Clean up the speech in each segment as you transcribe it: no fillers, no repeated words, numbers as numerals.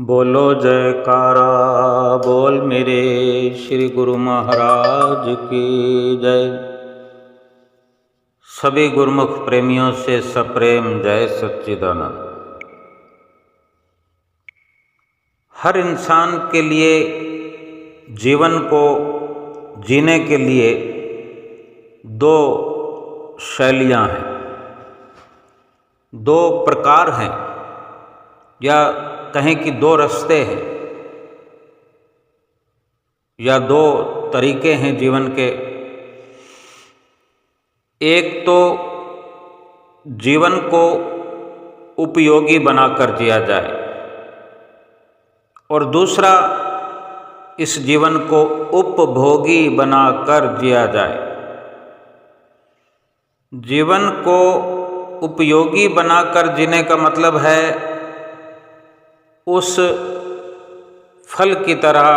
बोलो जयकारा बोल मेरे श्री गुरु महाराज की जय। सभी गुरुमुख प्रेमियों से सप्रेम जय सच्चिदानंद। हर इंसान के लिए जीवन को जीने के लिए दो शैलियाँ हैं, दो प्रकार हैं, या कहें कि दो रास्ते हैं या दो तरीके हैं जीवन के। एक तो जीवन को उपयोगी बनाकर जिया जाए और दूसरा इस जीवन को उपभोगी बनाकर जिया जाए। जीवन को उपयोगी बनाकर जीने का मतलब है उस फल की तरह,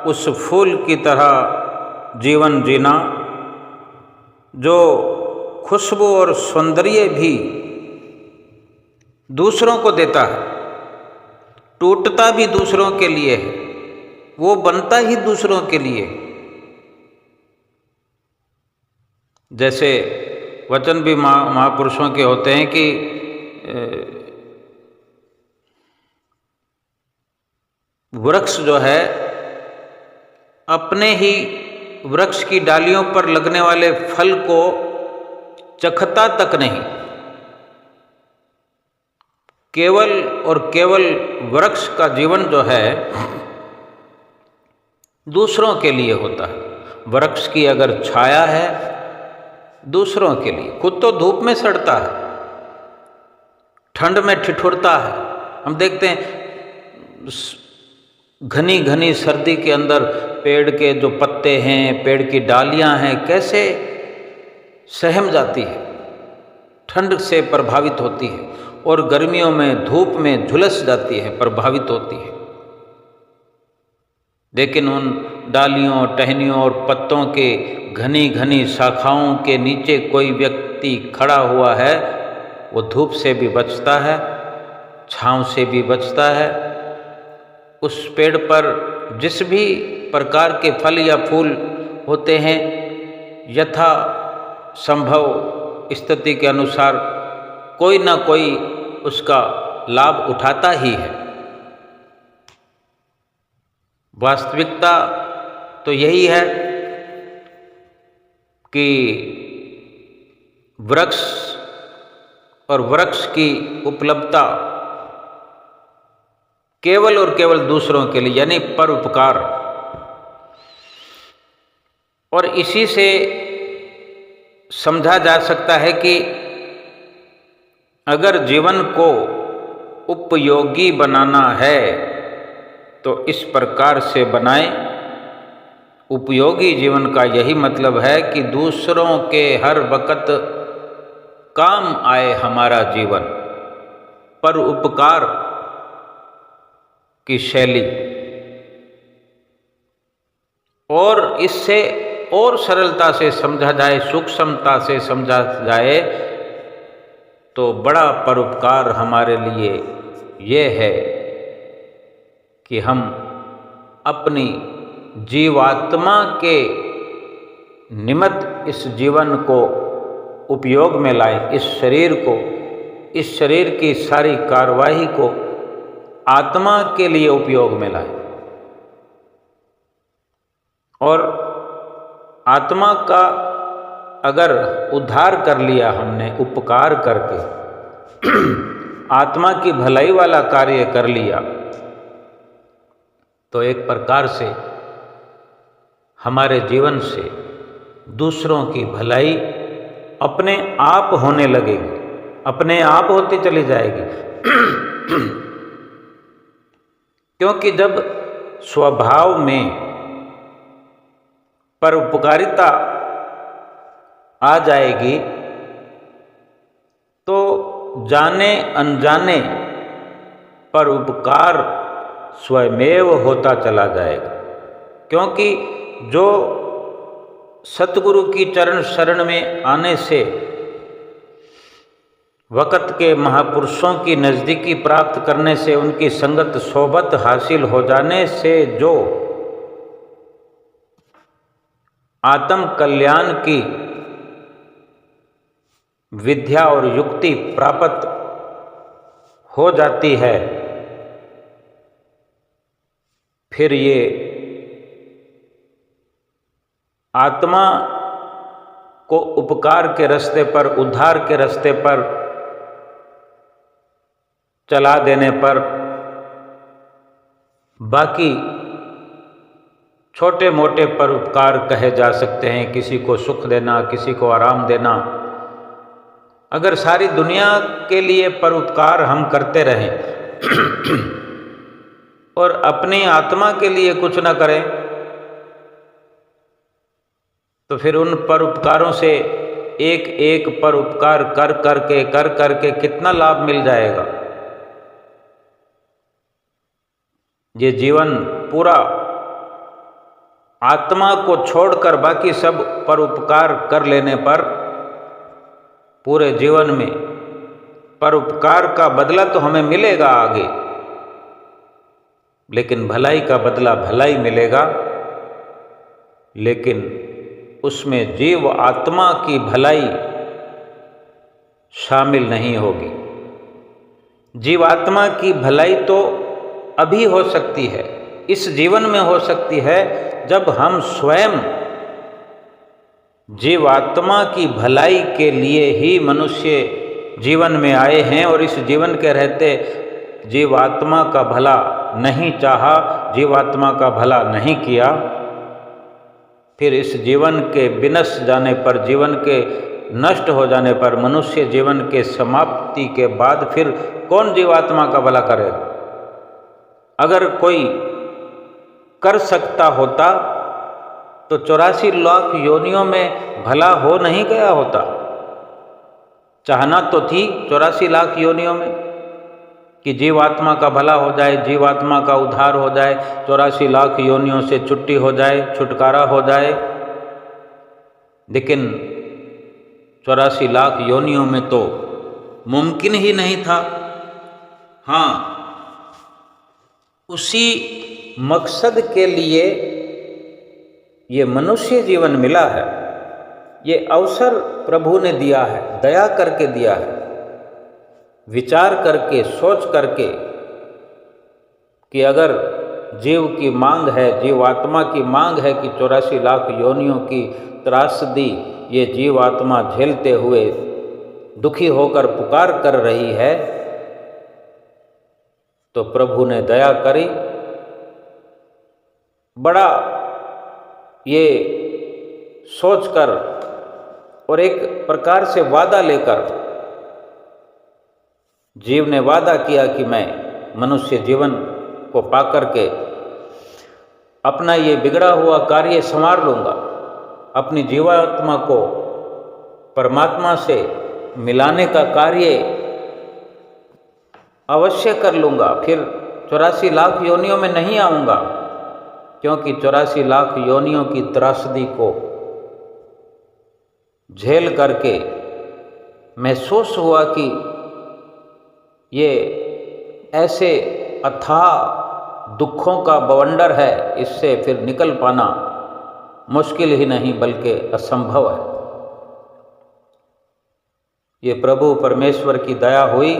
उस फूल की तरह जीवन जीना जो खुशबू और सौंदर्य भी दूसरों को देता है, टूटता भी दूसरों के लिए है, वो बनता ही दूसरों के लिए। जैसे वचन भी महापुरुषों के होते हैं कि वृक्ष जो है अपने ही वृक्ष की डालियों पर लगने वाले फल को चखता तक नहीं, केवल और केवल वृक्ष का जीवन जो है दूसरों के लिए होता है। वृक्ष की अगर छाया है दूसरों के लिए, खुद तो धूप में सड़ता है, ठंड में ठिठुरता है। हम देखते हैं घनी घनी सर्दी के अंदर पेड़ के जो पत्ते हैं, पेड़ की डालियां हैं, कैसे सहम जाती है, ठंड से प्रभावित होती है, और गर्मियों में धूप में झुलस जाती है, प्रभावित होती है। लेकिन उन डालियों, टहनियों और पत्तों के घनी घनी शाखाओं के नीचे कोई व्यक्ति खड़ा हुआ है, वो धूप से भी बचता है, छाँव से भी बचता है। उस पेड़ पर जिस भी प्रकार के फल या फूल होते हैं, यथा संभव स्थिति के अनुसार कोई ना कोई उसका लाभ उठाता ही है। वास्तविकता तो यही है कि वृक्ष और वृक्ष की उपलब्धता केवल और केवल दूसरों के लिए, यानी परोपकार। और इसी से समझा जा सकता है कि अगर जीवन को उपयोगी बनाना है तो इस प्रकार से बनाएं। उपयोगी जीवन का यही मतलब है कि दूसरों के हर वक्त काम आए हमारा जीवन, परोपकार की शैली। और इससे और सरलता से समझा जाए, सूक्ष्मता से समझा जाए तो बड़ा परोपकार हमारे लिए ये है कि हम अपनी जीवात्मा के निमित्त इस जीवन को उपयोग में लाएं, इस शरीर की सारी कार्यवाही को आत्मा के लिए उपयोग में लाएं। और आत्मा का अगर उद्धार कर लिया हमने उपकार करके, आत्मा की भलाई वाला कार्य कर लिया, तो एक प्रकार से हमारे जीवन से दूसरों की भलाई अपने आप होने लगेगी, अपने आप होती चली जाएगी। क्योंकि जब स्वभाव में परोपकारिता आ जाएगी तो जाने अनजाने परोपकार स्वयमेव होता चला जाएगा। क्योंकि जो सतगुरु की चरण शरण में आने से वक़्त के महापुरुषों की नज़दीकी प्राप्त करने से, उनकी संगत सोबत हासिल हो जाने से जो आत्म कल्याण की विद्या और युक्ति प्राप्त हो जाती है, फिर ये आत्मा को उपकार के रास्ते पर, उद्धार के रास्ते पर चला देने पर बाकी छोटे मोटे परोपकार कहे जा सकते हैं। किसी को सुख देना, किसी को आराम देना। अगर सारी दुनिया के लिए परोपकार हम करते रहें और अपनी आत्मा के लिए कुछ न करें, तो फिर उन परोपकारों से एक एक परोपकार कर करके कितना लाभ मिल जाएगा। ये जीवन पूरा आत्मा को छोड़कर बाकी सब परोपकार कर लेने पर पूरे जीवन में परोपकार का बदला तो हमें मिलेगा आगे, लेकिन भलाई का बदला भलाई मिलेगा, लेकिन उसमें जीव आत्मा की भलाई शामिल नहीं होगी। जीवात्मा की भलाई तो अभी हो सकती है, इस जीवन में हो सकती है, जब हम स्वयं जीवात्मा की भलाई के लिए ही मनुष्य जीवन में आए हैं और इस जीवन के रहते जीवात्मा का भला नहीं चाहा, जीवात्मा का भला नहीं किया, फिर इस जीवन के विनश जाने पर, जीवन के नष्ट हो जाने पर, मनुष्य जीवन के समाप्ति के बाद फिर कौन जीवात्मा का भला करेगा। अगर कोई कर सकता होता तो 84 लाख योनियों में भला हो नहीं गया होता। चाहना तो थी 84 लाख योनियों में कि जीवात्मा का भला हो जाए, जीवात्मा का उद्धार हो जाए, 84 लाख योनियों से छुट्टी हो जाए, छुटकारा हो जाए, लेकिन 84 लाख योनियों में तो मुमकिन ही नहीं था। हाँ, उसी मकसद के लिए ये मनुष्य जीवन मिला है, ये अवसर प्रभु ने दिया है, दया करके दिया है, विचार करके, सोच करके कि अगर जीव की मांग है, जीवात्मा की मांग है कि 84 लाख योनियों की त्रासदी ये जीवात्मा झेलते हुए दुखी होकर पुकार कर रही है, तो प्रभु ने दया करी, बड़ा ये सोचकर और एक प्रकार से वादा लेकर जीव ने वादा किया कि मैं मनुष्य जीवन को पाकर के अपना ये बिगड़ा हुआ कार्य संवार लूँगा, अपनी जीवात्मा को परमात्मा से मिलाने का कार्य अवश्य कर लूँगा, फिर 84 लाख योनियों में नहीं आऊँगा, क्योंकि 84 लाख योनियों की त्रासदी को झेल करके महसूस हुआ कि ये ऐसे अथाह दुखों का बवंडर है, इससे फिर निकल पाना मुश्किल ही नहीं बल्कि असंभव है। ये प्रभु परमेश्वर की दया हुई,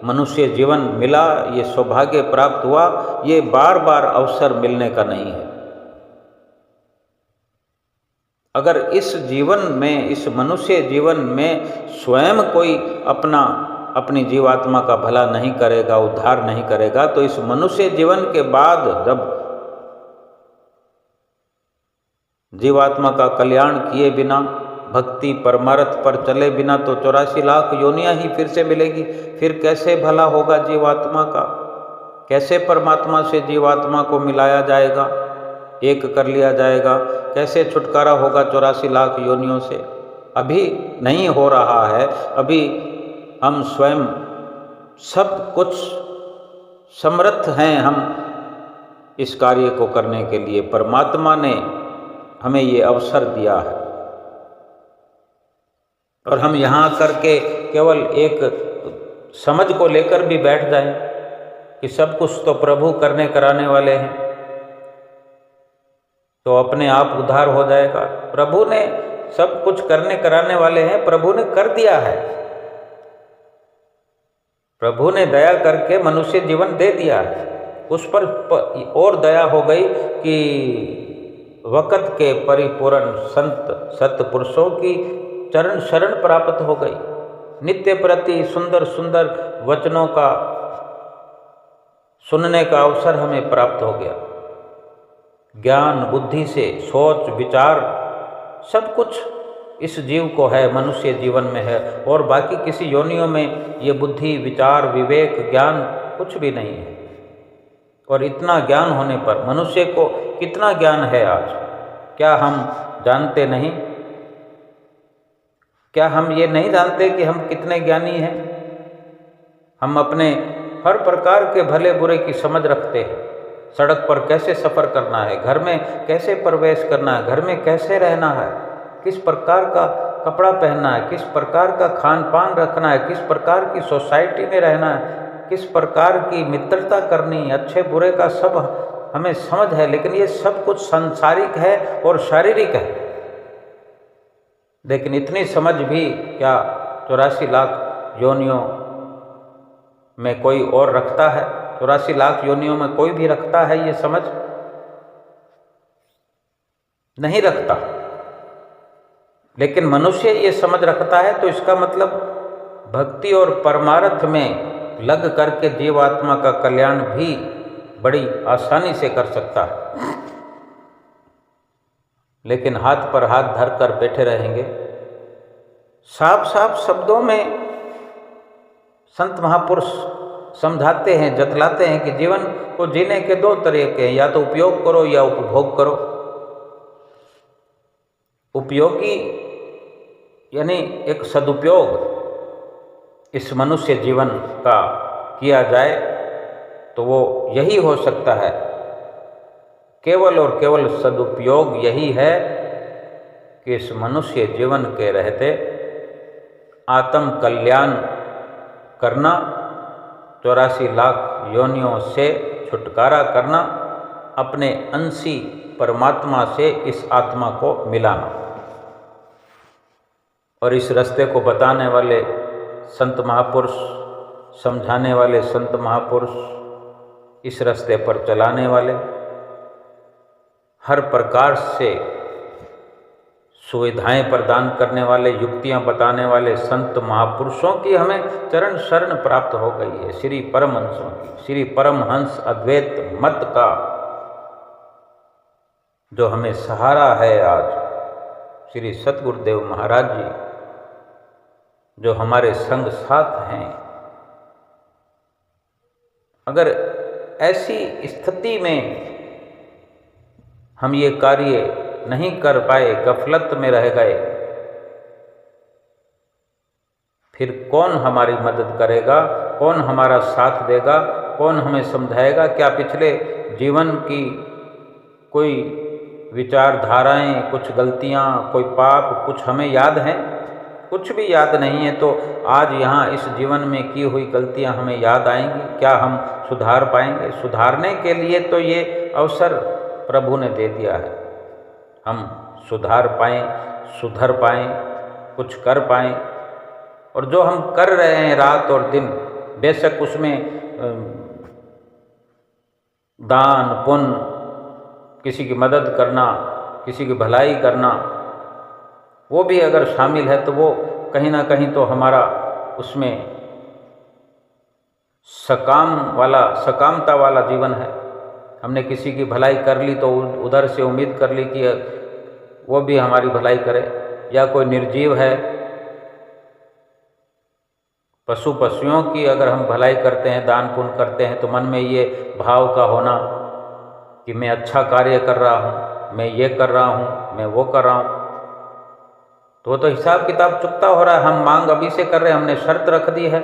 मनुष्य जीवन मिला, ये सौभाग्य प्राप्त हुआ, ये बार बार अवसर मिलने का नहीं है। अगर इस जीवन में, इस मनुष्य जीवन में स्वयं कोई अपनी जीवात्मा का भला नहीं करेगा, उद्धार नहीं करेगा, तो इस मनुष्य जीवन के बाद जब जीवात्मा का कल्याण किए बिना, भक्ति परमार्थ पर चले बिना, तो 84 लाख योनियां ही फिर से मिलेगी। फिर कैसे भला होगा जीवात्मा का, कैसे परमात्मा से जीवात्मा को मिलाया जाएगा, एक कर लिया जाएगा, कैसे छुटकारा होगा 84 लाख योनियों से। अभी नहीं हो रहा है, अभी हम स्वयं सब कुछ समर्थ हैं हम इस कार्य को करने के लिए। परमात्मा ने हमें ये अवसर दिया है और हम यहाँ करके केवल एक समझ को लेकर भी बैठ जाएं कि सब कुछ तो प्रभु करने कराने वाले हैं, तो अपने आप उद्धार हो जाएगा। प्रभु ने सब कुछ करने कराने वाले हैं, प्रभु ने कर दिया है। प्रभु ने दया करके मनुष्य जीवन दे दिया है। उस पर और दया हो गई कि वक़्त के परिपूर्ण संत सत्पुरुषों की चरण शरण प्राप्त हो गई। नित्य प्रति सुंदर सुंदर वचनों का सुनने का अवसर हमें प्राप्त हो गया। ज्ञान बुद्धि से सोच विचार सब कुछ इस जीव को है, मनुष्य जीवन में है, और बाकी किसी योनियों में ये बुद्धि विचार विवेक ज्ञान कुछ भी नहीं है। और इतना ज्ञान होने पर मनुष्य को कितना ज्ञान है आज, क्या हम जानते नहीं? क्या हम ये नहीं जानते कि हम कितने ज्ञानी हैं? हम अपने हर प्रकार के भले बुरे की समझ रखते हैं। सड़क पर कैसे सफ़र करना है, घर में कैसे प्रवेश करना है, घर में कैसे रहना है, किस प्रकार का कपड़ा पहनना है, किस प्रकार का खान पान रखना है, किस प्रकार की सोसाइटी में रहना है, किस प्रकार की मित्रता करनी है, अच्छे बुरे का सब हमें समझ है। लेकिन ये सब कुछ सांसारिक है और शारीरिक है। लेकिन इतनी समझ भी क्या 84 लाख योनियों में कोई और रखता है? 84 लाख योनियों में कोई भी रखता है ये समझ? नहीं रखता। लेकिन मनुष्य ये समझ रखता है, तो इसका मतलब भक्ति और परमार्थ में लग करके जीवात्मा का कल्याण भी बड़ी आसानी से कर सकता है। लेकिन हाथ पर हाथ धर कर बैठे रहेंगे। साफ साफ शब्दों में संत महापुरुष समझाते हैं, जतलाते हैं कि जीवन को जीने के दो तरीके हैं, या तो उपयोग करो या उपभोग करो। उपयोगी यानी एक सदुपयोग इस मनुष्य जीवन का किया जाए तो वो यही हो सकता है। केवल और केवल सदुपयोग यही है कि इस मनुष्य जीवन के रहते आत्म कल्याण करना, 84 लाख योनियों से छुटकारा करना, अपने अंशी परमात्मा से इस आत्मा को मिलाना। और इस रास्ते को बताने वाले संत महापुरुष, समझाने वाले संत महापुरुष, इस रास्ते पर चलाने वाले, हर प्रकार से सुविधाएं प्रदान करने वाले, युक्तियां बताने वाले संत महापुरुषों की हमें चरण शरण प्राप्त हो गई है। श्री परमहंसों की, श्री परमहंस अद्वैत मत का जो हमें सहारा है आज, श्री सतगुरुदेव महाराज जी जो हमारे संग साथ हैं। अगर ऐसी स्थिति में हम ये कार्य नहीं कर पाए, गफलत में रह गए, फिर कौन हमारी मदद करेगा, कौन हमारा साथ देगा, कौन हमें समझाएगा? क्या पिछले जीवन की कोई विचारधाराएं, कुछ गलतियां, कोई पाप, कुछ हमें याद हैं? कुछ भी याद नहीं है। तो आज यहाँ इस जीवन में की हुई गलतियां हमें याद आएंगी? क्या हम सुधार पाएंगे? सुधारने के लिए तो ये अवसर प्रभु ने दे दिया है। हम सुधार पाएं, सुधर पाएं, कुछ कर पाएं। और जो हम कर रहे हैं रात और दिन, बेशक उसमें दान पुण्य, किसी की मदद करना, किसी की भलाई करना, वो भी अगर शामिल है तो वो कहीं ना कहीं तो हमारा उसमें सकामता वाला जीवन है। हमने किसी की भलाई कर ली तो उधर से उम्मीद कर ली कि वो भी हमारी भलाई करे। या कोई निर्जीव है, पशुओं की अगर हम भलाई करते हैं, दान पुण्य करते हैं, तो मन में ये भाव का होना कि मैं अच्छा कार्य कर रहा हूँ, मैं ये कर रहा हूँ, मैं वो कर रहा हूँ, तो वो तो हिसाब किताब चुकता हो रहा है। हम मांग अभी से कर रहे हैं, हमने शर्त रख दी है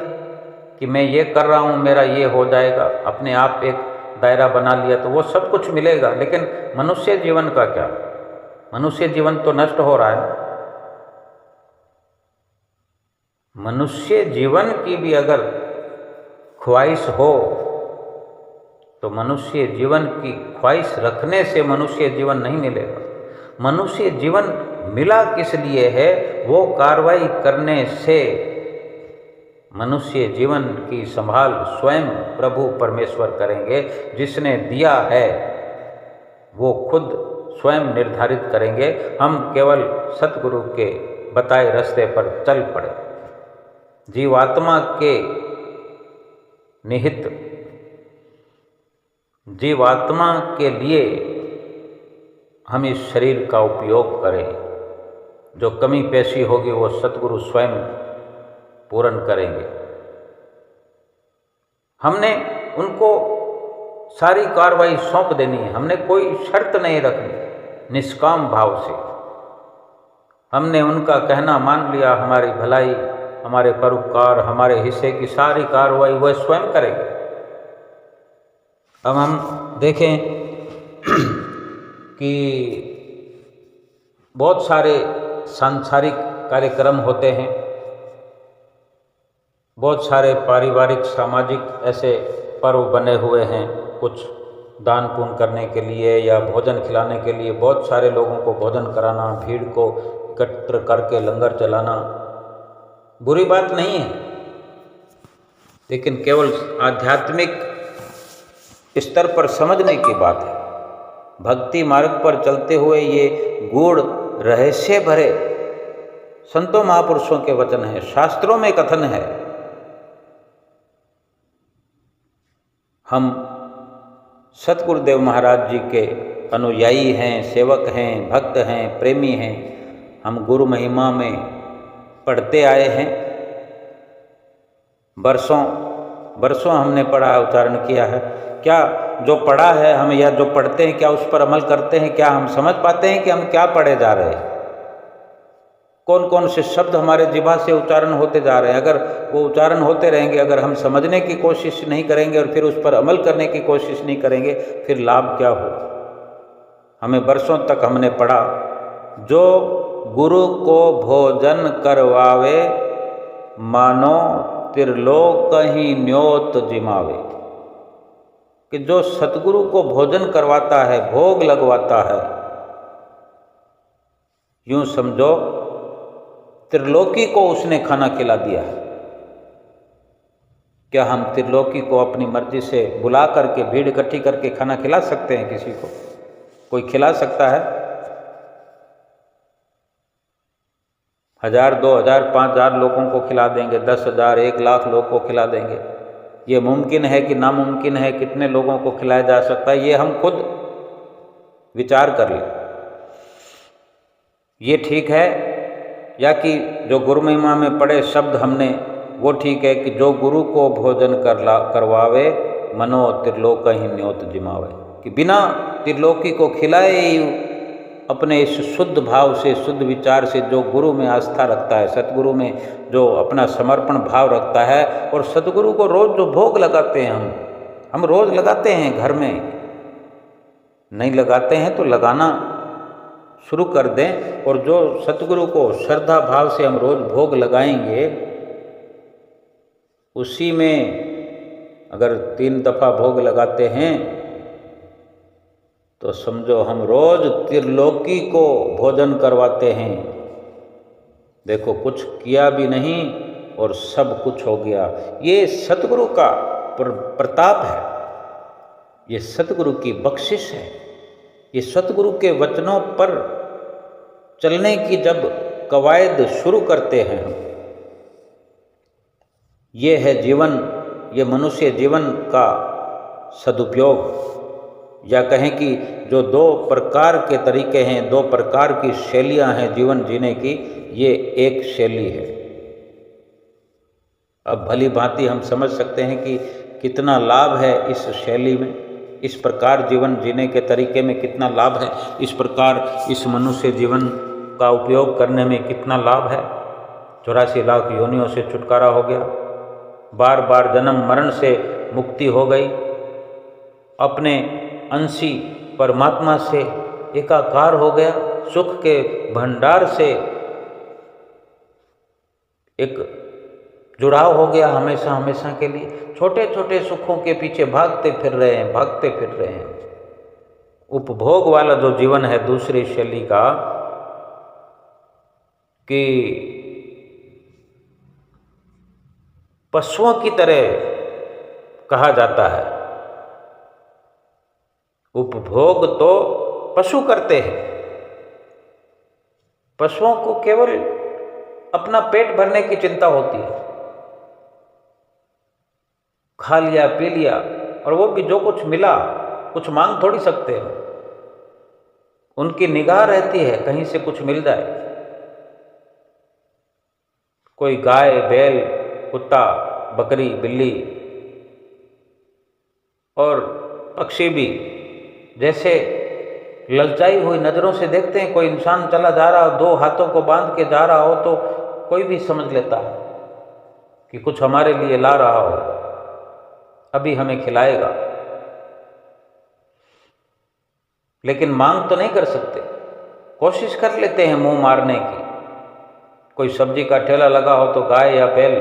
कि मैं ये कर रहा हूँ, मेरा ये हो जाएगा, अपने आप एक दायरा बना लिया तो वो सब कुछ मिलेगा। लेकिन मनुष्य जीवन का क्या? मनुष्य जीवन तो नष्ट हो रहा है। मनुष्य जीवन की भी अगर ख्वाहिश हो तो मनुष्य जीवन की ख्वाहिश रखने से मनुष्य जीवन नहीं मिलेगा। मनुष्य जीवन मिला किस लिए है, वो कार्रवाई करने से मनुष्य जीवन की संभाल स्वयं प्रभु परमेश्वर करेंगे। जिसने दिया है वो खुद स्वयं निर्धारित करेंगे। हम केवल सतगुरु के बताए रास्ते पर चल पड़े। जीवात्मा के निहित जीवात्मा के लिए हम इस शरीर का उपयोग करें। जो कमी पेशी होगी वो सतगुरु स्वयं पूर्ण करेंगे। हमने उनको सारी कार्रवाई सौंप देनी है। हमने कोई शर्त नहीं रखनी, निष्काम भाव से हमने उनका कहना मान लिया। हमारी भलाई, हमारे परोपकार, हमारे हिस्से की सारी कार्रवाई वह स्वयं करेंगे। अब हम देखें कि बहुत सारे सांसारिक कार्यक्रम होते हैं, बहुत सारे पारिवारिक सामाजिक ऐसे पर्व बने हुए हैं, कुछ दान पुण्य करने के लिए या भोजन खिलाने के लिए बहुत सारे लोगों को भोजन कराना, भीड़ को एकत्र करके लंगर चलाना बुरी बात नहीं है, लेकिन केवल आध्यात्मिक स्तर पर समझने की बात है। भक्ति मार्ग पर चलते हुए ये गूढ़ रहस्य भरे संतों महापुरुषों के वचन हैं, शास्त्रों में कथन है। हम सतगुरुदेव महाराज जी के अनुयायी हैं, सेवक हैं, भक्त हैं, प्रेमी हैं। हम गुरु महिमा में पढ़ते आए हैं। बरसों हमने पढ़ा, उच्चारण किया है। क्या जो पढ़ा है हम या जो पढ़ते हैं, क्या उस पर अमल करते हैं? क्या हम समझ पाते हैं कि हम क्या पढ़े जा रहे हैं? कौन कौन से शब्द हमारे जिह्वा से उच्चारण होते जा रहे हैं? अगर वो उच्चारण होते रहेंगे, अगर हम समझने की कोशिश नहीं करेंगे और फिर उस पर अमल करने की कोशिश नहीं करेंगे, फिर लाभ क्या हो? हमें बरसों तक हमने पढ़ा, जो गुरु को भोजन करवावे, मानो त्रिलोक ही न्योत जिमावे। कि जो सतगुरु को भोजन करवाता है, भोग लगवाता है, यूं समझो त्रिलोकी को उसने खाना खिला दिया है। क्या हम त्रिलोकी को अपनी मर्जी से बुला करके, भीड़ इकट्ठी करके खाना खिला सकते हैं? किसी को कोई खिला सकता है? 1000, 2000, 5000 लोगों को खिला देंगे, 10,000, 1,00,000 लोगों को खिला देंगे। ये मुमकिन है कि नामुमकिन है? कितने लोगों को खिलाया जा सकता है? ये हम खुद विचार कर लें। ये ठीक है या कि जो गुरु महिमा में पढ़े शब्द हमने, वो ठीक है कि जो गुरु को भोजन करवावे, मनो त्रिलोक ही न्योत जिमावे। कि बिना त्रिलोकी को खिलाए ही अपने इस शुद्ध भाव से, शुद्ध विचार से जो गुरु में आस्था रखता है, सतगुरु में जो अपना समर्पण भाव रखता है, और सतगुरु को रोज़ जो भोग लगाते हैं, हम रोज़ लगाते हैं, घर में नहीं लगाते हैं तो लगाना शुरू कर दें। और जो सतगुरु को श्रद्धा भाव से हम रोज़ भोग लगाएंगे, उसी में अगर 3 दफ़ा भोग लगाते हैं तो समझो हम रोज त्रिलोकी को भोजन करवाते हैं। देखो, कुछ किया भी नहीं और सब कुछ हो गया। ये सतगुरु का प्रताप है, ये सतगुरु की बख्शिश है। ये सतगुरु के वचनों पर चलने की जब कवायद शुरू करते हैं हम, ये है जीवन, ये मनुष्य जीवन का सदुपयोग। या कहें कि जो 2 प्रकार के तरीके हैं, 2 प्रकार की शैलियाँ हैं जीवन जीने की, ये एक शैली है। अब भली भांति हम समझ सकते हैं कि कितना लाभ है इस शैली में, इस प्रकार जीवन जीने के तरीके में कितना लाभ है, इस प्रकार इस मनुष्य जीवन का उपयोग करने में कितना लाभ है। 84 लाख योनियों से छुटकारा हो गया, बार बार जन्म मरण से मुक्ति हो गई, अपने अंशी परमात्मा से एकाकार हो गया, सुख के भंडार से एक जुड़ाव हो गया हमेशा हमेशा के लिए। छोटे छोटे सुखों के पीछे भागते फिर रहे हैं, भागते फिर रहे हैं। उपभोग वाला जो जीवन है दूसरी शैली का, कि पशुओं की तरह कहा जाता है। उपभोग तो पशु करते हैं। पशुओं को केवल अपना पेट भरने की चिंता होती है। खा लिया, पी लिया, और वो भी जो कुछ मिला, कुछ मांग थोड़ी सकते हैं। उनकी निगाह रहती है कहीं से कुछ मिल जाए। कोई गाय, बैल, कुत्ता, बकरी, बिल्ली और पक्षी भी जैसे ललचाई हुई नज़रों से देखते हैं। कोई इंसान चला जा रहा हो, दो हाथों को बांध के जा रहा हो, तो कोई भी समझ लेता है कि कुछ हमारे लिए ला रहा हो, अभी हमें खिलाएगा। लेकिन मांग तो नहीं कर सकते। कोशिश कर लेते हैं मुंह मारने की। कोई सब्जी का ठेला लगा हो तो गाय या बैल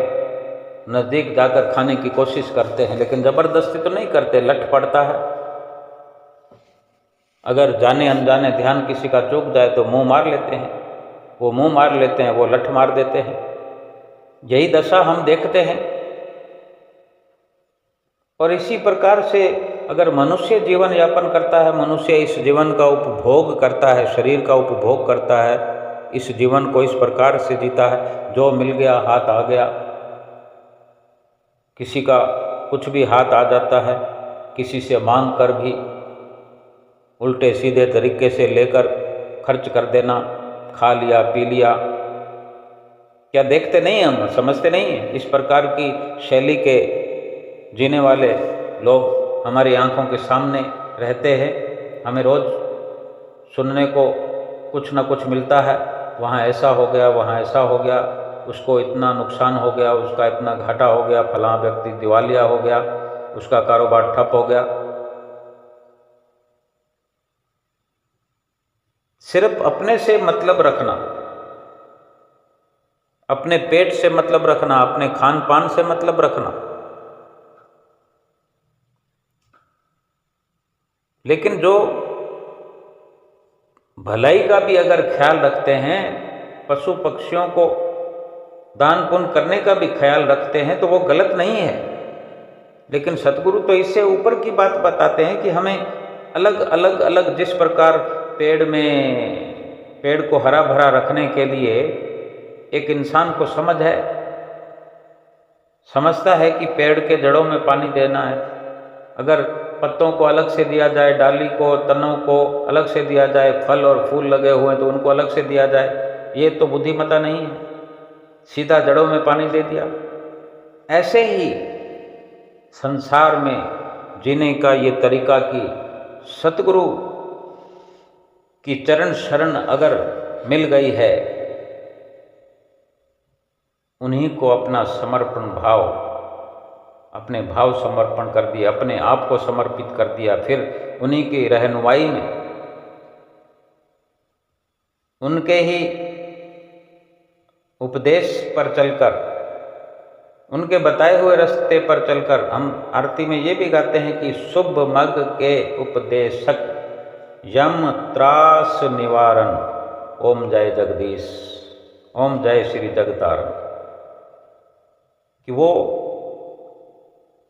नज़दीक जाकर खाने की कोशिश करते हैं, लेकिन ज़बरदस्ती तो नहीं करते, लठ पड़ता है। अगर जाने अनजाने ध्यान किसी का चूक जाए तो मुंह मार लेते हैं। वो मुंह मार लेते हैं, वो लठ मार देते हैं। यही दशा हम देखते हैं। और इसी प्रकार से अगर मनुष्य जीवन यापन करता है, मनुष्य इस जीवन का उपभोग करता है, शरीर का उपभोग करता है, इस जीवन को इस प्रकार से जीता है, जो मिल गया हाथ आ गया। किसी का कुछ भी हाथ आ जाता है, किसी से मांग कर भी उल्टे सीधे तरीके से लेकर खर्च कर देना, खा लिया, पी लिया। क्या देखते नहीं हैं हम, समझते नहीं हैं? इस प्रकार की शैली के जीने वाले लोग हमारी आंखों के सामने रहते हैं। हमें रोज़ सुनने को कुछ ना कुछ मिलता है। वहाँ ऐसा हो गया, वहाँ ऐसा हो गया, उसको इतना नुकसान हो गया, उसका इतना घाटा हो गया, फलां व्यक्ति दिवालिया हो गया, उसका कारोबार ठप हो गया। सिर्फ अपने से मतलब रखना, अपने पेट से मतलब रखना, अपने खान पान से मतलब रखना। लेकिन जो भलाई का भी अगर ख्याल रखते हैं, पशु पक्षियों को दान पुण्य करने का भी ख्याल रखते हैं, तो वो गलत नहीं है। लेकिन सतगुरु तो इससे ऊपर की बात बताते हैं कि हमें अलग अलग अलग, जिस प्रकार पेड़ को हरा भरा रखने के लिए एक इंसान को समझता है कि पेड़ के जड़ों में पानी देना है। अगर पत्तों को अलग से दिया जाए, डाली को, तनों को अलग से दिया जाए, फल और फूल लगे हुए हैं तो उनको अलग से दिया जाए, ये तो बुद्धिमत्ता नहीं है। सीधा जड़ों में पानी दे दिया। ऐसे ही संसार में जीने का ये तरीका कि सतगुरु की चरण शरण अगर मिल गई है, उन्हीं को अपना समर्पण भाव, अपने भाव समर्पण कर दिया, अपने आप को समर्पित कर दिया, फिर उन्हीं की रहनुमाई में, उनके ही उपदेश पर चलकर, उनके बताए हुए रास्ते पर चलकर हम आरती में ये भी गाते हैं कि शुभ मग के उपदेशक, यम त्रास निवारण, ओम जय जगदीश, ओम जय श्री जगतारण। कि वो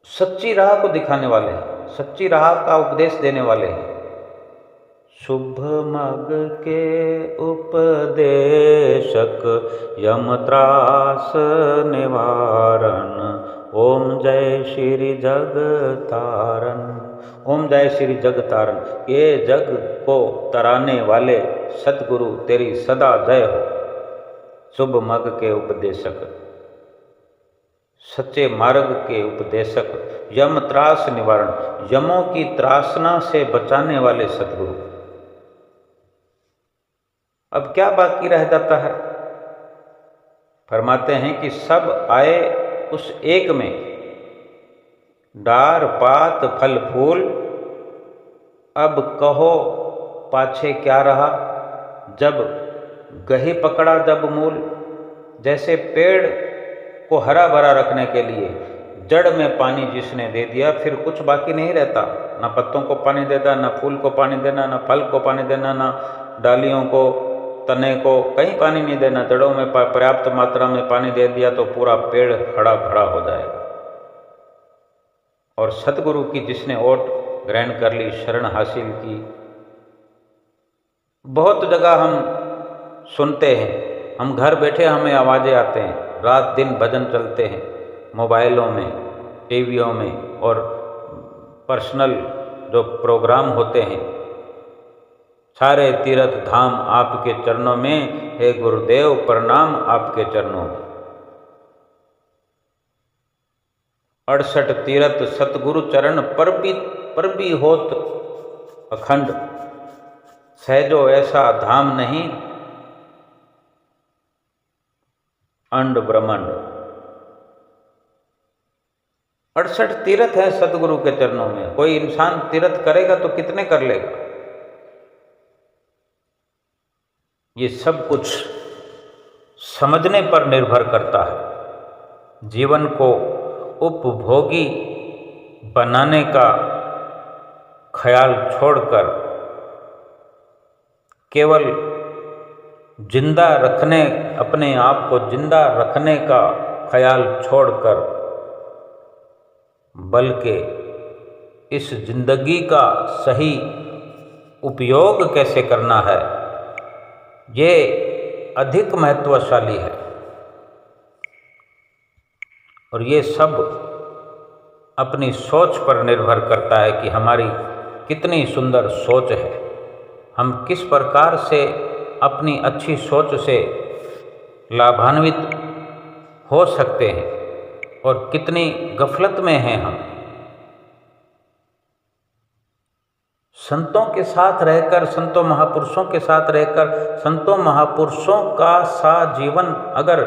सच्ची राह को दिखाने वाले हैं, सच्ची राह का उपदेश देने वाले हैं। शुभ मग के उपदेशक, यम त्रास निवारण, ओम जय श्री जगतारण, ओम जय श्री जगतारण। ये जग को तराने वाले सतगुरु तेरी सदा जय हो। शुभ मग के उपदेशक, सच्चे मार्ग के उपदेशक, यम त्रास निवारण, यमों की त्रासना से बचाने वाले सतगुरु। अब क्या बाकी रह जाता है? फरमाते हैं कि सब आए उस एक में, डार पात फल फूल, अब कहो पाछे क्या रहा, जब गहे पकड़ा जब मूल। जैसे पेड़ को हरा भरा रखने के लिए जड़ में पानी जिसने दे दिया, फिर कुछ बाकी नहीं रहता। ना पत्तों को पानी देना, ना फूल को पानी देना, ना फल को पानी देना, ना डालियों को, तने को कहीं पानी नहीं देना। जड़ों में पर्याप्त मात्रा में पानी दे दिया तो पूरा पेड़ हरा भरा हो जाएगा। और सतगुरु की जिसने ओट ग्रहण कर ली, शरण हासिल की, बहुत जगह हम सुनते हैं, हम घर बैठे हमें आवाज़ें आते हैं, रात दिन भजन चलते हैं, मोबाइलों में, टीवियों में, और पर्सनल जो प्रोग्राम होते हैं। सारे तीर्थ धाम आपके चरणों में, हे गुरुदेव प्रणाम आपके चरणों में। 68 तीर्थ सतगुरु चरण पर भी होत अखंड, सहजो ऐसा धाम नहीं अंड ब्रह्मांड। 68 तीर्थ हैं सतगुरु के चरणों में। कोई इंसान तीर्थ करेगा तो कितने कर लेगा? ये सब कुछ समझने पर निर्भर करता है। जीवन को उपभोगी बनाने का ख्याल छोड़कर केवल जिंदा रखने, अपने आप को जिंदा रखने का ख्याल छोड़कर, बल्कि इस जिंदगी का सही उपयोग कैसे करना है, ये अधिक महत्वशाली है। और ये सब अपनी सोच पर निर्भर करता है कि हमारी कितनी सुंदर सोच है। हम किस प्रकार से अपनी अच्छी सोच से लाभान्वित हो सकते हैं और कितनी गफलत में हैं हम। संतों के साथ रहकर, संतों महापुरुषों के साथ रहकर, संतों महापुरुषों का सा जीवन अगर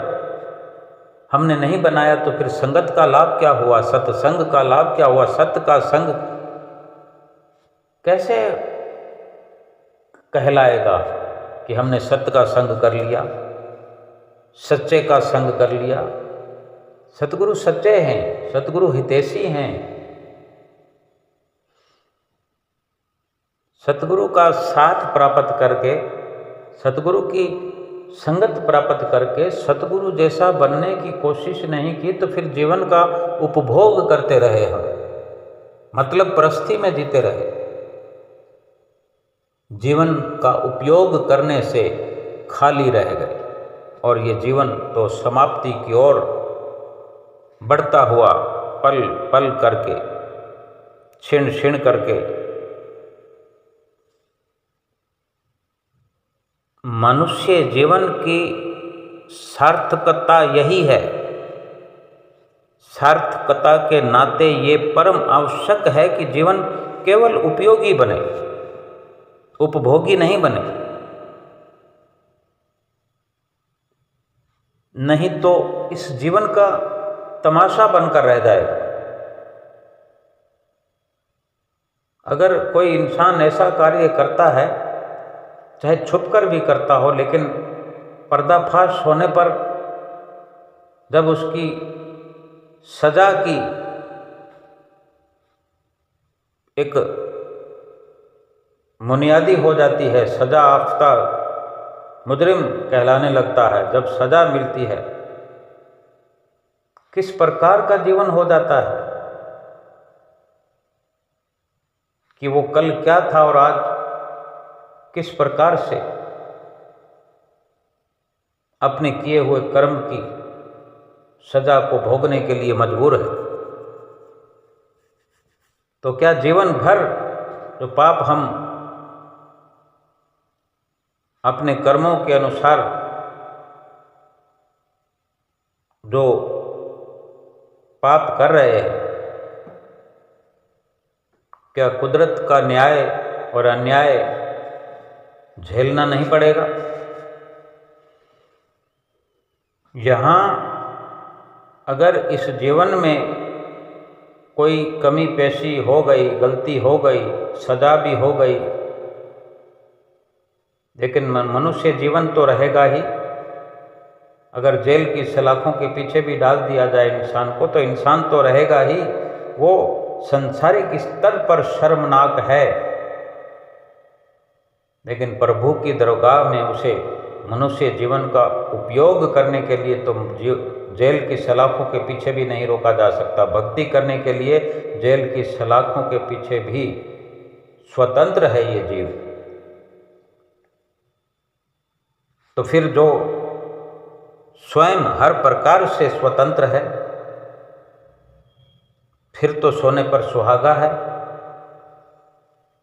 हमने नहीं बनाया तो फिर संगत का लाभ क्या हुआ, सत्संग का लाभ क्या हुआ? सत्य का संग कैसे कहलाएगा कि हमने सत्य का संग कर लिया, सच्चे का संग कर लिया? सतगुरु सच्चे हैं, सतगुरु हितैषी हैं। सतगुरु का साथ प्राप्त करके, सतगुरु की संगत प्राप्त करके सतगुरु जैसा बनने की कोशिश नहीं की तो फिर जीवन का उपभोग करते रहे हम, मतलब परस्ती में जीते रहे। जीवन का उपयोग करने से खाली रह गए और ये जीवन तो समाप्ति की ओर बढ़ता हुआ पल पल करके, क्षण क्षण करके मनुष्य जीवन की सार्थकता यही है। सार्थकता के नाते ये परम आवश्यक है कि जीवन केवल उपयोगी बने, उपभोगी नहीं बने। नहीं तो इस जीवन का तमाशा बनकर रह जाएगा। अगर कोई इंसान ऐसा कार्य करता है, चाहे छुपकर भी करता हो, लेकिन पर्दाफाश होने पर जब उसकी सजा की एक बुनियादी हो जाती है, सजा याफ्ता मुजरिम कहलाने लगता है, जब सजा मिलती है, किस प्रकार का जीवन हो जाता है कि वो कल क्या था और आज किस प्रकार से अपने किए हुए कर्म की सजा को भोगने के लिए मजबूर है। तो क्या जीवन भर जो पाप हम अपने कर्मों के अनुसार जो पाप कर रहे हैं, क्या कुदरत का न्याय और अन्याय झेलना नहीं पड़ेगा? यहाँ अगर इस जीवन में कोई कमी पेशी हो गई, गलती हो गई, सजा भी हो गई, लेकिन मनुष्य जीवन तो रहेगा ही। अगर जेल की सलाखों के पीछे भी डाल दिया जाए इंसान को, तो इंसान तो रहेगा ही, वो संसारिक स्तर पर शर्मनाक है, लेकिन प्रभु की दरगाह में उसे मनुष्य जीवन का उपयोग करने के लिए तो जेल की सलाखों के पीछे भी नहीं रोका जा सकता। भक्ति करने के लिए जेल की सलाखों के पीछे भी स्वतंत्र है ये जीव। तो फिर जो स्वयं हर प्रकार से स्वतंत्र है, फिर तो सोने पर सुहागा है।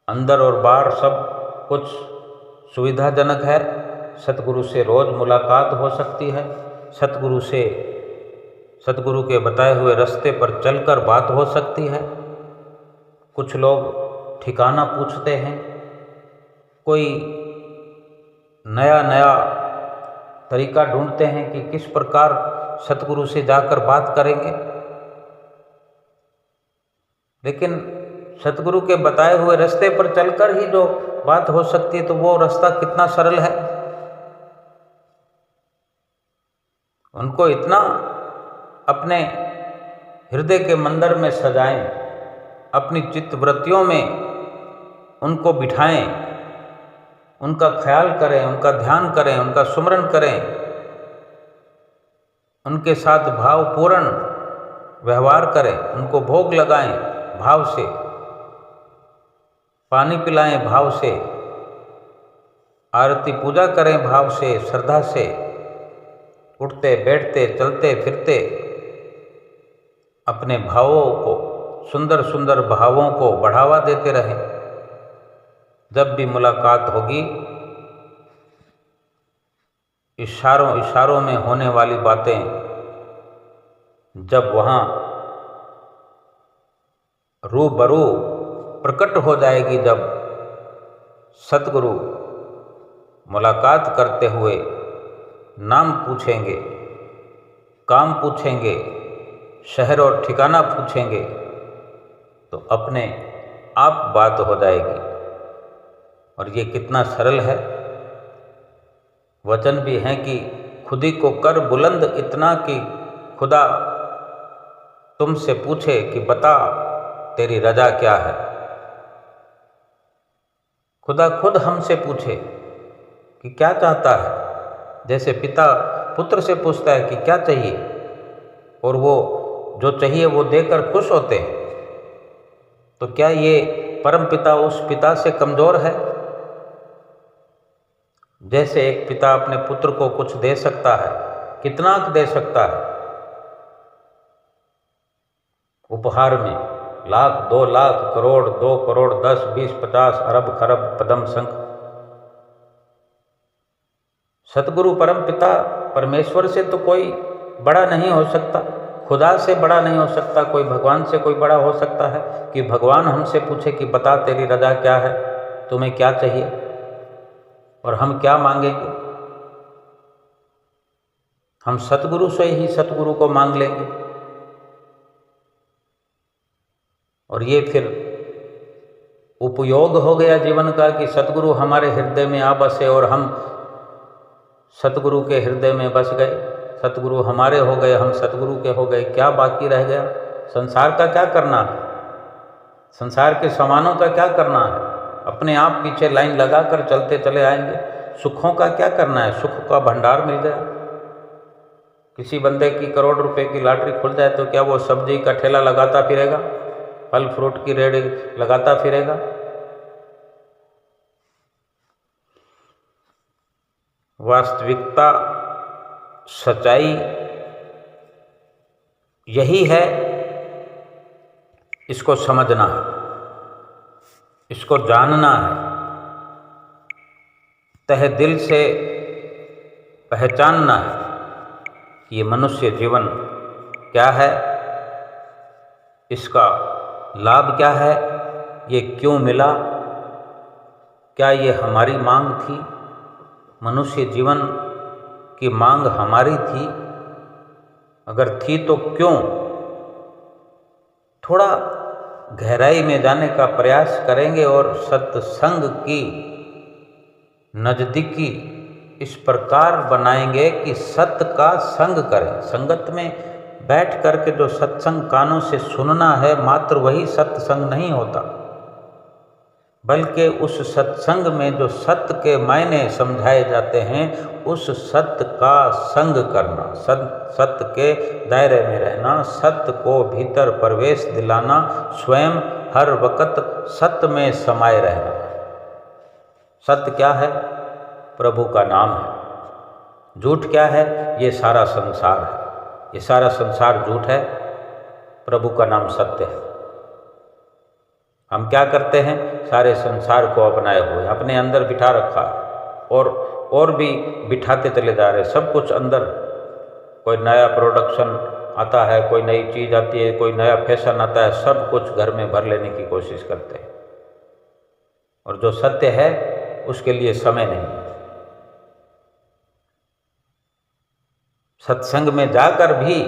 अंदर और बाहर सब कुछ सुविधाजनक है। सतगुरु से रोज मुलाकात हो सकती है, सतगुरु के बताए हुए रास्ते पर चलकर बात हो सकती है। कुछ लोग ठिकाना पूछते हैं, कोई नया नया तरीका ढूंढते हैं कि किस प्रकार सतगुरु से जाकर बात करेंगे, लेकिन सतगुरु के बताए हुए रास्ते पर चलकर ही जो बात हो सकती है, तो वो रास्ता कितना सरल है। उनको इतना अपने हृदय के मंदिर में सजाएं, अपनी चित्तवृत्तियों में उनको बिठाएं, उनका ख्याल करें, उनका ध्यान करें, उनका सुमरन करें, उनके साथ भावपूर्ण व्यवहार करें, उनको भोग लगाएं भाव से, पानी पिलाएं भाव से, आरती पूजा करें भाव से, श्रद्धा से, उठते बैठते चलते फिरते अपने भावों को, सुंदर सुंदर भावों को बढ़ावा देते रहें। जब भी मुलाकात होगी, इशारों में होने वाली बातें जब वहाँ रूबरू प्रकट हो जाएगी, जब सतगुरु मुलाकात करते हुए नाम पूछेंगे, काम पूछेंगे, शहर और ठिकाना पूछेंगे, तो अपने आप बात हो जाएगी। और ये कितना सरल है। वचन भी हैं कि खुदी को कर बुलंद इतना कि खुदा तुमसे पूछे कि बता तेरी रजा क्या है। खुदा खुद हमसे पूछे कि क्या चाहता है। जैसे पिता पुत्र से पूछता है कि क्या चाहिए, और वो जो चाहिए वो देकर खुश होते हैं, तो क्या ये परम पिता उस पिता से कमज़ोर है? जैसे एक पिता अपने पुत्र को कुछ दे सकता है, कितना दे सकता है उपहार में, 1,00,000, 2,00,000, करोड़, 2 करोड़, 10, 20, 50 अरब खरब पदम संख। सतगुरु परम पिता परमेश्वर से तो कोई बड़ा नहीं हो सकता, खुदा से बड़ा नहीं हो सकता, कोई भगवान से कोई बड़ा हो सकता है कि भगवान हमसे पूछे कि बता तेरी रजा क्या है, तुम्हें क्या चाहिए, और हम क्या मांगेंगे। हम सतगुरु से ही सतगुरु को मांग लेंगे। और ये फिर उपयोग हो गया जीवन का कि सतगुरु हमारे हृदय में आ बसे और हम सतगुरु के हृदय में बस गए, सतगुरु हमारे हो गए, हम सतगुरु के हो गए। क्या बाकी रह गया? संसार का क्या करना है? संसार के सामानों का क्या करना है? अपने आप पीछे लाइन लगाकर चलते चले आएंगे। सुखों का क्या करना है? सुख का भंडार मिल गया। किसी बंदे की करोड़ रुपए की लॉटरी खुल जाए तो क्या वो सब्जी का ठेला लगाता फिरेगा, फल फ्रूट की रेहड़ी लगाता फिरेगा? वास्तविकता, सच्चाई यही है। इसको समझना है, इसको जानना है, तहे दिल से पहचानना है कि ये मनुष्य जीवन क्या है, इसका लाभ क्या है, ये क्यों मिला, क्या ये हमारी मांग थी? मनुष्य जीवन की मांग हमारी थी? अगर थी तो क्यों? थोड़ा गहराई में जाने का प्रयास करेंगे और सत्संग की नज़दीकी इस प्रकार बनाएंगे कि सत्य का संग करें। संगत में बैठ करके जो सत्संग कानों से सुनना है, मात्र वही सत्संग नहीं होता, बल्कि उस सत्संग में जो सत्य के मायने समझाए जाते हैं, उस सत्य का संग करना, सत्य के दायरे में रहना, सत्य को भीतर प्रवेश दिलाना, स्वयं हर वक्त सत्य में समाये रहना। सत्य क्या है? प्रभु का नाम है। झूठ क्या है? ये सारा संसार है। ये सारा संसार झूठ है, प्रभु का नाम सत्य है। हम क्या करते हैं? सारे संसार को अपनाए हुए अपने अंदर बिठा रखा और भी बिठाते चले जा रहे। सब कुछ अंदर, कोई नया प्रोडक्शन आता है, कोई नई चीज़ आती है, कोई नया फैशन आता है, सब कुछ घर में भर लेने की कोशिश करते हैं। और जो सत्य है उसके लिए समय नहीं है। सत्संग में जाकर भी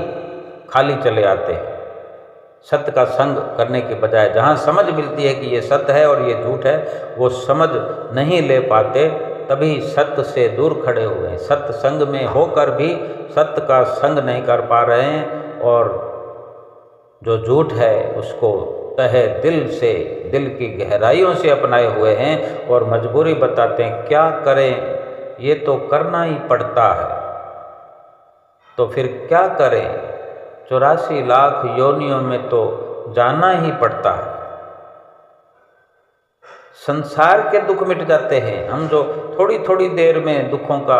खाली चले आते हैं। सत्य का संग करने के बजाय जहाँ समझ मिलती है कि ये सत्य है और ये झूठ है, वो समझ नहीं ले पाते, तभी सत्य से दूर खड़े हुए हैं। सत्य संग में होकर भी सत्य का संग नहीं कर पा रहे हैं और जो झूठ है उसको तहे दिल से, दिल की गहराइयों से अपनाए हुए हैं और मजबूरी बताते हैं। क्या करें? ये तो करना ही पड़ता है। तो फिर क्या करें? 84 लाख योनियों में तो जाना ही पड़ता है। संसार के दुख मिट जाते हैं। हम जो थोड़ी थोड़ी देर में दुखों का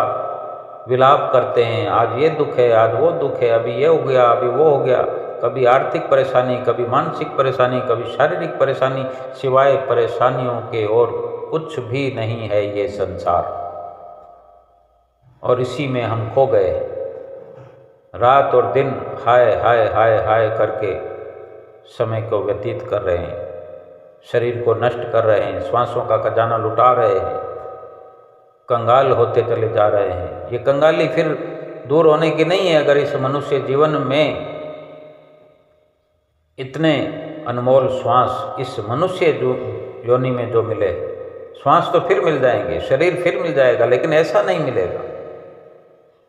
विलाप करते हैं, आज ये दुख है, आज वो दुख है, अभी ये हो गया, अभी वो हो गया, कभी आर्थिक परेशानी, कभी मानसिक परेशानी, कभी शारीरिक परेशानी, सिवाय परेशानियों के और कुछ भी नहीं है ये संसार। और इसी में हम खो गए हैं। रात और दिन हाय हाय हाय हाय करके समय को व्यतीत कर रहे हैं, शरीर को नष्ट कर रहे हैं, श्वासों का खजाना लुटा रहे हैं, कंगाल होते चले जा रहे हैं। ये कंगाली फिर दूर होने की नहीं है। अगर इस मनुष्य जीवन में इतने अनमोल श्वास इस मनुष्य योनि में जो मिले, श्वास तो फिर मिल जाएंगे, शरीर फिर मिल जाएगा, लेकिन ऐसा नहीं मिलेगा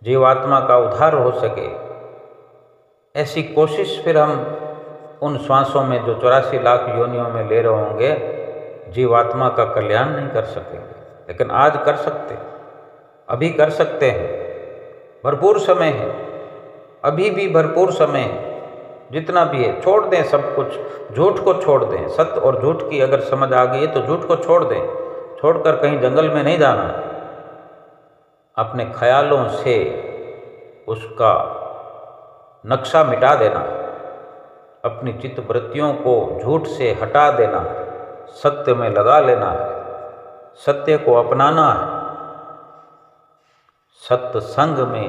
जीवात्मा का उद्धार हो सके। ऐसी कोशिश फिर हम उन श्वासों में जो 84 लाख योनियों में ले रहे होंगे, जीवात्मा का कल्याण नहीं कर सकेंगे। लेकिन आज कर सकते, अभी कर सकते हैं। भरपूर समय है, अभी भी भरपूर समय है। जितना भी है छोड़ दें सब कुछ, झूठ को छोड़ दें। सत्य और झूठ की अगर समझ आ गई है तो झूठ को छोड़ दें। छोड़कर कहीं जंगल में नहीं जाना, अपने ख्यालों से उसका नक्शा मिटा देना, अपनी चित्तवृत्तियों को झूठ से हटा देना, सत्य में लगा लेना है, सत्य को अपनाना है। सत्य संग में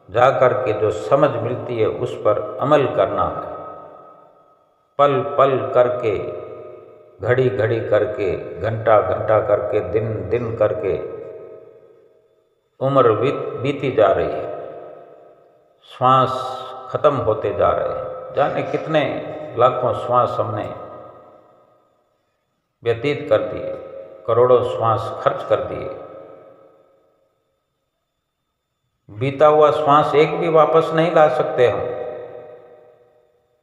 जाकर के जो समझ मिलती है उस पर अमल करना है। पल पल करके, घड़ी घड़ी करके, घंटा घंटा करके, दिन दिन करके उम्र बीती जा रही है। श्वास खत्म होते जा रहे हैं। जाने कितने लाखों श्वास हमने व्यतीत कर दिए, करोड़ों श्वास खर्च कर दिए। बीता हुआ श्वास एक भी वापस नहीं ला सकते हम।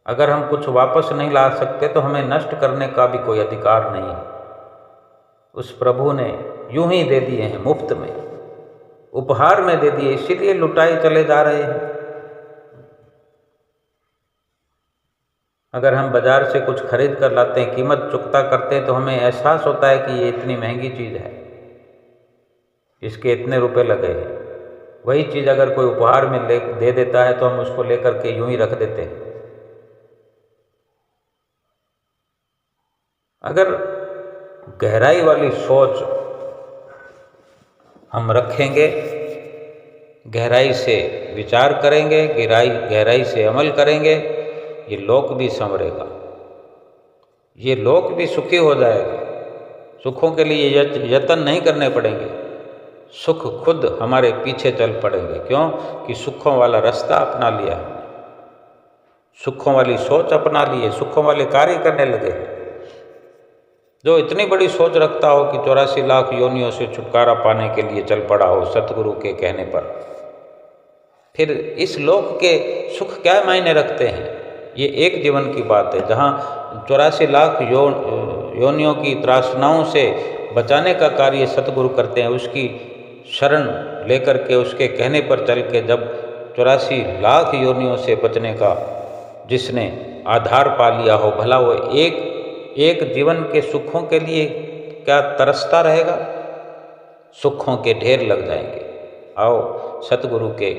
अगर हम कुछ वापस नहीं ला सकते तो हमें नष्ट करने का भी कोई अधिकार नहीं है। उस प्रभु ने यूं ही दे दिए हैं, मुफ्त में, उपहार में दे दिए, इसीलिए लुटाए चले जा रहे हैं। अगर हम बाजार से कुछ खरीद कर लाते हैं, कीमत चुकता करते हैं, तो हमें एहसास होता है कि ये इतनी महंगी चीज़ है, इसके इतने रुपए लगे हैं। वही चीज़ अगर कोई उपहार में दे देता है तो हम उसको लेकर के यूं ही रख देते हैं। अगर गहराई वाली सोच हम रखेंगे, गहराई से विचार करेंगे, गहराई से अमल करेंगे, ये लोक भी संवरेगा, ये लोक भी सुखी हो जाएगा। सुखों के लिए यत्न नहीं करने पड़ेंगे, सुख खुद हमारे पीछे चल पड़ेंगे। क्यों? कि सुखों वाला रास्ता अपना लिया हमने, सुखों वाली सोच अपना ली है, सुखों वाले कार्य करने लगे। जो इतनी बड़ी सोच रखता हो कि 84 लाख योनियों से छुटकारा पाने के लिए चल पड़ा हो सतगुरु के कहने पर, फिर इस लोक के सुख क्या मायने रखते हैं। ये एक जीवन की बात है जहाँ 84 लाख योनियों की त्रासनाओं से बचाने का कार्य सतगुरु करते हैं। उसकी शरण लेकर के उसके कहने पर चल के जब 84 लाख योनियों से बचने का जिसने आधार पा लिया हो, भला वो एक जीवन के सुखों के लिए क्या तरसता रहेगा। सुखों के ढेर लग जाएंगे। आओ सतगुरु के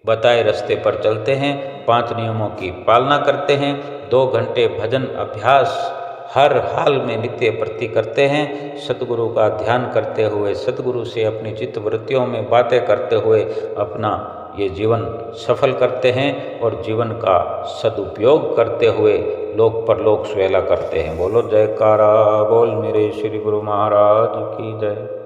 बताए रास्ते पर चलते हैं, 5 नियमों की पालना करते हैं, 2 घंटे भजन अभ्यास हर हाल में नित्य प्रति करते हैं, सतगुरु का ध्यान करते हुए, सतगुरु से अपनी चित्त वृत्तियों में बातें करते हुए अपना ये जीवन सफल करते हैं और जीवन का सदुपयोग करते हुए लोक परलोक सुहेला करते हैं। बोलो जयकारा बोल मेरे श्री गुरु महाराज की जय।